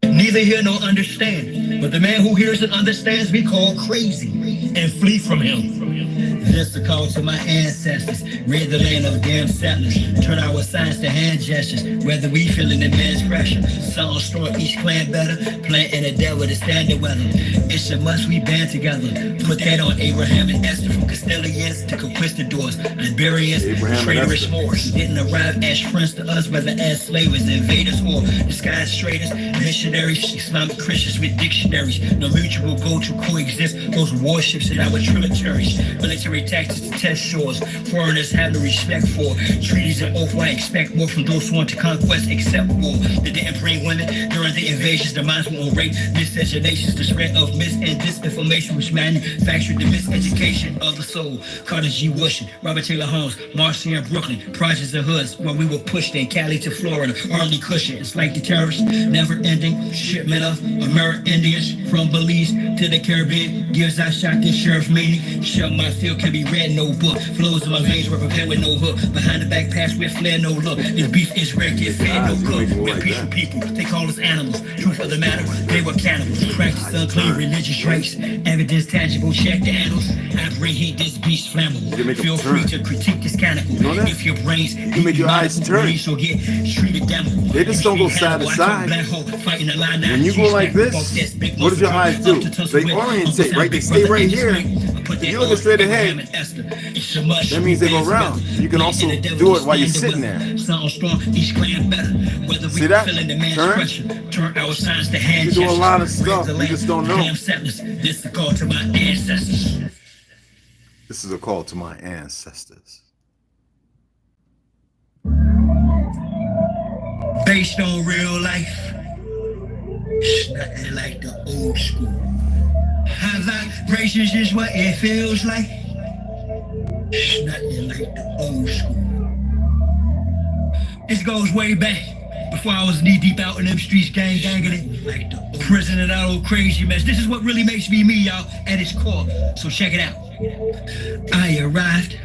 Neither hear nor understand, but the man who hears and understands we call crazy and flee from him. Just a call to my ancestors, rid the land of damn settlers, turn our signs to hand gestures, whether we feeling immense pressure. Some store each clan better, plant and a devil to stand the weather. It's a must we band together, put that on Abraham and Esther, from Castilians to conquistadors, Iberians, traitorous Moors. Didn't arrive as friends to us, whether as slavers, invaders, or disguised traitors, missionaries, Islamic Christians with dictionaries. No mutual goal to coexist, those warships in our tributaries. Military tactics to test shores, foreigners have no respect for. Treaties and oath, I expect more from those who want to conquest except war. They didn't bring women during the invasions, the minds were on rape, miscegenations, the spread of mis and disinformation which manufactured the miseducation of the soul. Carter G. Washington, Robert Taylor Holmes, Marcy and Brooklyn, projects and hoods where we were pushed in Cali to Florida, Arlie Cushion. It's like the terrorists, never ending shipment of American Indians from Belize to the Caribbean. Gives I shot this sheriff meaning, shut my field can be read, no book. Flows in my veins were prepared with no hook. Behind the back pass with flair, no look. This beef is rare, get fed, no cook. We're peaceful people, they call us animals. Truth of the matter, they were cannibals. Practice unclean religious rites. Evidence tangible, check the annals. I bring heat, this beast flammable. Feel free to critique this canonical. You know that? If your brains You make your eyes turn. so get treated demo. They just don't go side to side. When you go like this, what does your eyes do? They orientate, right? They stay right here. If you're looking straight ahead, that means they go round. You can also do it while you're sitting there. See that? Turn our signs to hand. You do a lot of stuff. You just don't know. This is a call to my ancestors. This is a call to my ancestors. Based on real life, it's nothing like the old school. High vibrations is what it feels like. It's nothing like the old school. This goes way back, before I was knee deep out in them streets, ganging it. Like the prison and that old crazy mess. This is what really makes me me, y'all, at its core. So check it out. I arrived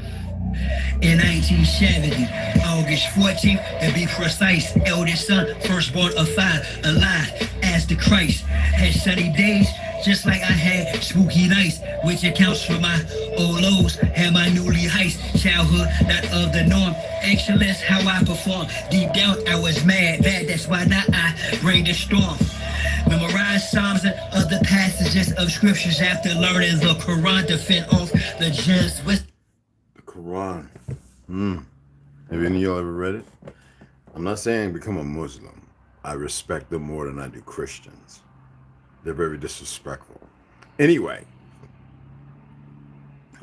in 1970, August 14th, to be precise, eldest son, firstborn of 5, alive as the Christ. Had sunny days, just like I had spooky nights, which accounts for my old lows, had my newly heist, childhood, not of the norm, excellence, how I perform. Deep down, I was bad, that's why now I bring the storm. Memorize Psalms and other passages of scriptures after learning the Quran to fend off the jinns with the Quran. Have any of y'all ever read it? I'm not saying become a Muslim. I respect them more than I do Christians. They're very disrespectful. Anyway,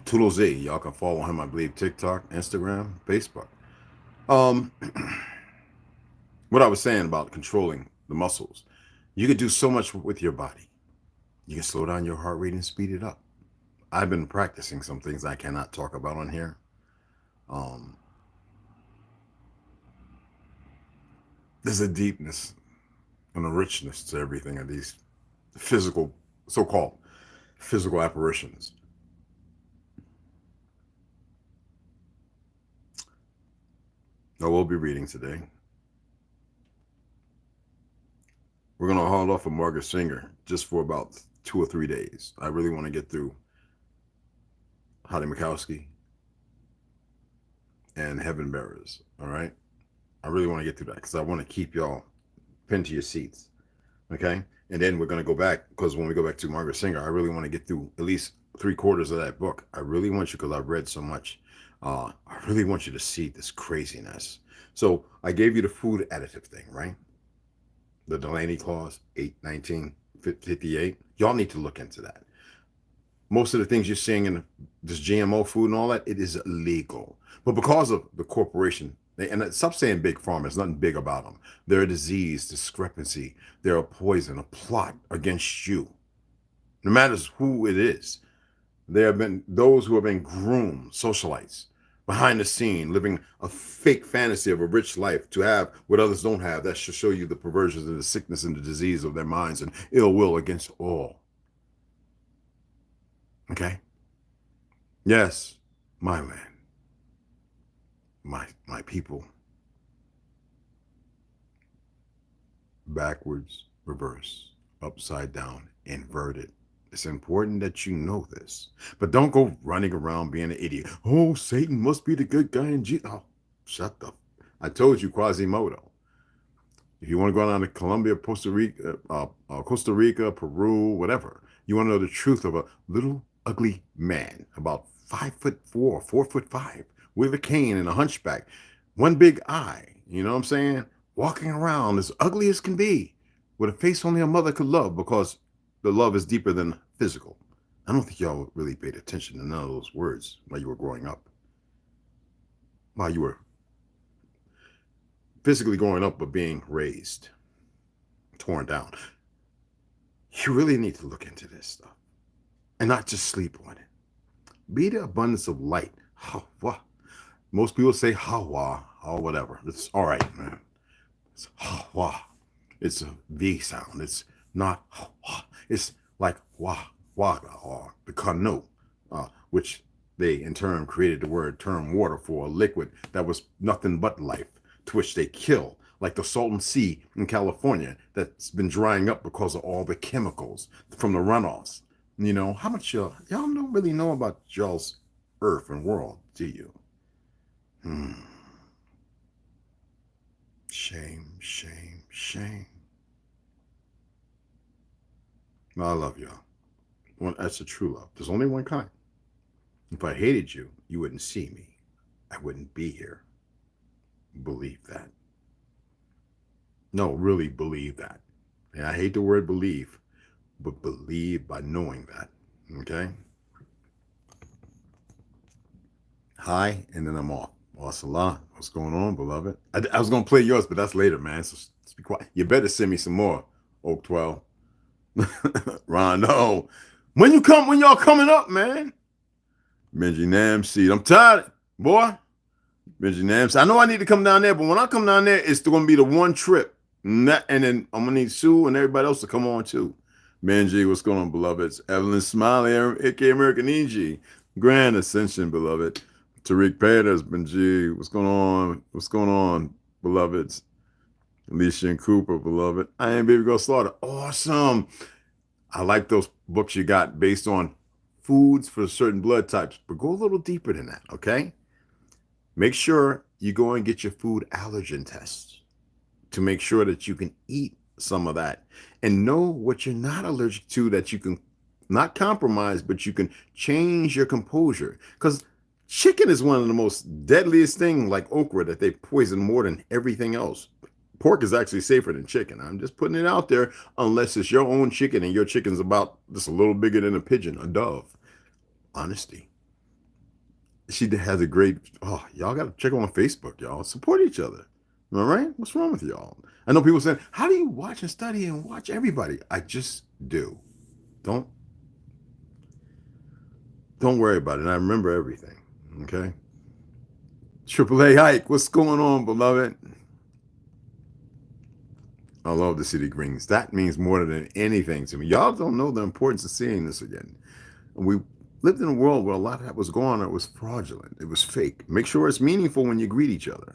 ToLU'S Z, y'all can follow him, I believe, TikTok, Instagram, Facebook. What I was saying about controlling the muscles. You can do so much with your body. You can slow down your heart rate and speed it up. I've been practicing some things I cannot talk about on here. There's a deepness and a richness to everything of these physical, so-called physical apparitions. I will be reading today. We're going to hold off of Margaret Singer just for about 2 or 3 days. I really want to get through Hattie Mikowski and Heaven Bearers, all right? I really want to get through that because I want to keep y'all pinned to your seats, okay? And then we're going to go back, because when we go back to Margaret Singer, I really want to get through at least 3/4 of that book. I really want you, because I've read so much, I really want you to see this craziness. So I gave you the food additive thing, right? The Delaney Clause, 1958. Y'all need to look into that. Most of the things you're seeing in this GMO food and all that, it is illegal. But because of the corporation, and stop saying big pharma, there's nothing big about them. They're a disease, discrepancy. They're a poison, a plot against you. No matter who it is. There have been those who have been groomed, socialites, behind the scene, living a fake fantasy of a rich life to have what others don't have. That should show you the perversions and the sickness and the disease of their minds and ill will against all. Okay? Yes, my land, my people, backwards, reverse, upside down, inverted. It's important that you know this. But don't go running around being an idiot. Oh, Satan must be the good guy in Jesus. Oh, shut the. I told you, Quasimodo. If you want to go down to Colombia, Costa Rica, Peru, whatever, you want to know the truth of a little ugly man, about 5'4", 4'5", with a cane and a hunchback, one big eye, you know what I'm saying? Walking around as ugly as can be, with a face only a mother could love, because the love is deeper than physical. I don't think y'all really paid attention to none of those words while you were growing up. While you were physically growing up, but being raised, torn down. You really need to look into this stuff and not just sleep on it. Be the abundance of light. Hawa. Most people say Hawa or whatever. It's all right, man. It's Hawa. It's a V sound. It's not Hawa. It's like waga or the kanu, which they in turn created the term water for a liquid that was nothing but life, to which they kill, like the Salton Sea in California that's been drying up because of all the chemicals from the runoffs. You know, how much y'all don't really know about y'all's earth and world, do you? Shame, shame, shame. I love y'all. Well, that's a true love. There's only one kind. If I hated you, you wouldn't see me. I wouldn't be here. Believe that. No, really believe that. And I hate the word believe, but believe by knowing that. Okay? Hi, and then I'm off. Wassalam. What's going on, beloved? I was going to play yours, but that's later, man. So just be quiet. You better send me some more, Oak 12. Rondo. When y'all coming up, man? Benji Nam Seed. I'm tired, boy. Benji Nam Seed. I know I need to come down there, but when I come down there, it's going to be the one trip. And then I'm going to need Sue and everybody else to come on too. Benji, what's going on, beloveds? Evelyn Smiley, aka American EG. Grand Ascension, beloved. Tariq Peters, Benji. What's going on? What's going on, beloveds? Alicia and Cooper, beloved. I Am Baby Girl Slaughter. Awesome. I like those books you got based on foods for certain blood types, but go a little deeper than that, okay? Make sure you go and get your food allergen tests to make sure that you can eat some of that and know what you're not allergic to, that you can not compromise, but you can change your composure. Because chicken is one of the most deadliest things, like okra, that they poison more than everything else. Pork is actually safer than chicken. I'm just putting it out there, unless it's your own chicken and your chicken's about just a little bigger than a pigeon, a dove. Honesty. She has a great, y'all got to check on Facebook, y'all. Support each other. All right? What's wrong with y'all? I know people saying, how do you watch and study and watch everybody? I just do. Don't worry about it. I remember everything. Okay? AAA Hike, what's going on, beloved? I love the city greens. That means more than anything to me. Y'all don't know the importance of seeing this again. We lived in a world where a lot of that was going on. It was fraudulent. It was fake. Make sure it's meaningful when you greet each other.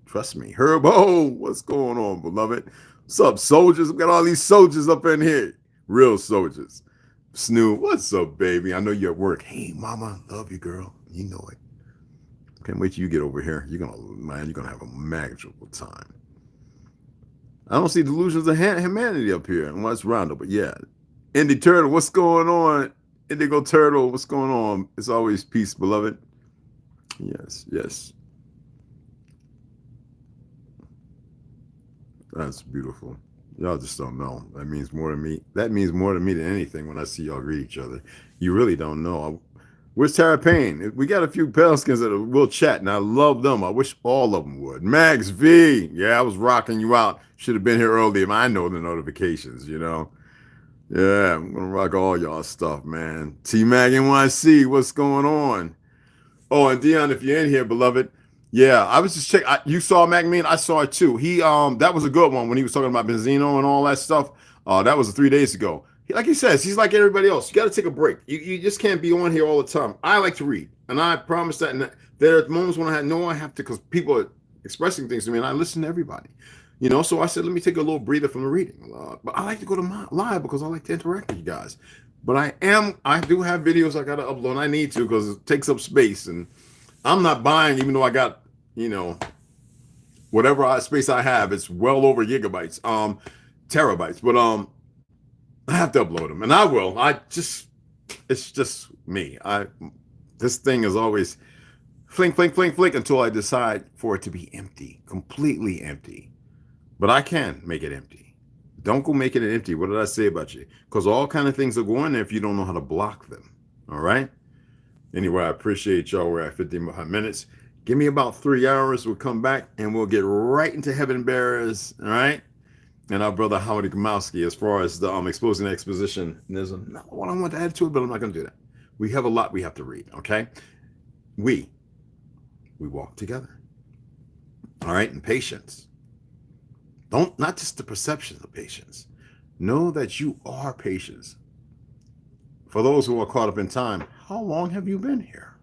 Trust me. Herbo, what's going on, beloved? What's up, soldiers? We got all these soldiers up in here. Real soldiers. Snoo, what's up, baby? I know you're at work. Hey, mama, love you, girl. You know it. Can't wait till you get over here. You're gonna have a magical time. I don't see delusions of humanity up here. And what's Rondo? But yeah. Indy Turtle, what's going on? Indigo Turtle, what's going on? It's always peace, beloved. Yes, yes. That's beautiful. Y'all just don't know. That means more to me. That means more to me than anything when I see y'all greet each other. You really don't know. Where's Tara Payne? We got a few Peliskins that will chat, and I love them. I wish all of them would. Max V, yeah, I was rocking you out. Should have been here earlier. I know the notifications, you know. Yeah, I'm gonna rock all y'all stuff, man. T-Mag NYC, what's going on? Oh, and Dion, if you're in here, beloved, yeah, I was just checking. You saw Mac Mean? I saw it too. He that was a good one when he was talking about Benzino and all that stuff. That was 3 days ago. Like he says, he's like everybody else. You got to take a break. You just can't be on here all the time. I like to read, and I promise that. And there are moments when I have to, because people are expressing things to me, and I listen to everybody. You know, so I said, let me take a little breather from the reading. But I like to go to my live because I like to interact with you guys. But I do have videos I got to upload. And I need to because it takes up space. And I'm not buying, even though I got, you know, whatever space I have, it's well over gigabytes, terabytes. But I have to upload them, and I will. It's just me. This thing is always flink, flink, flink, flink until I decide for it to be empty, completely empty. But I can make it empty. Don't go make it empty. What did I say about you? Because all kind of things are going there if you don't know how to block them. All right. Anyway, I appreciate y'all. We're at 55 minutes. Give me about 3 hours. We'll come back and we'll get right into Heaven Bearers. All right. And our brother Howard Kamowski, as far as the exposing the exposition. And there's another one I want to add to it, but I'm not going to do that. We have a lot we have to read. Okay. We walk together. All right. And patience. Not just the perception of patience. Know that you are patience. For those who are caught up in time, how long have you been here?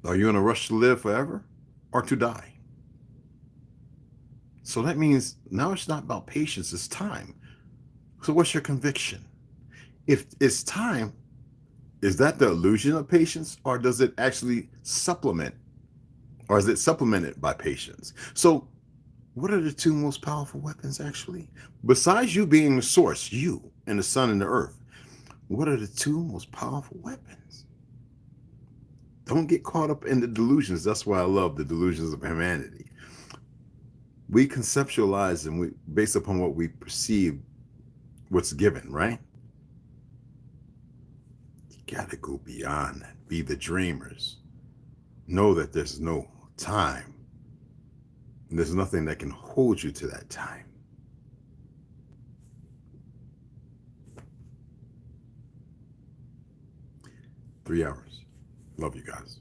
Are you in a rush to live forever or to die? So that means now it's not about patience, it's time. So what's your conviction? If it's time, is that the illusion of patience, or does it actually supplement? Or is it supplemented by patience? So what are the two most powerful weapons actually? Besides you being the source, you and the sun and the earth, what are the two most powerful weapons? Don't get caught up in the delusions. That's why I love the delusions of humanity. We conceptualize and we based upon what we perceive what's given, right? You gotta go beyond that. Be the dreamers. Know that there's no time. And there's nothing that can hold you to that time. Three hours. Love you guys.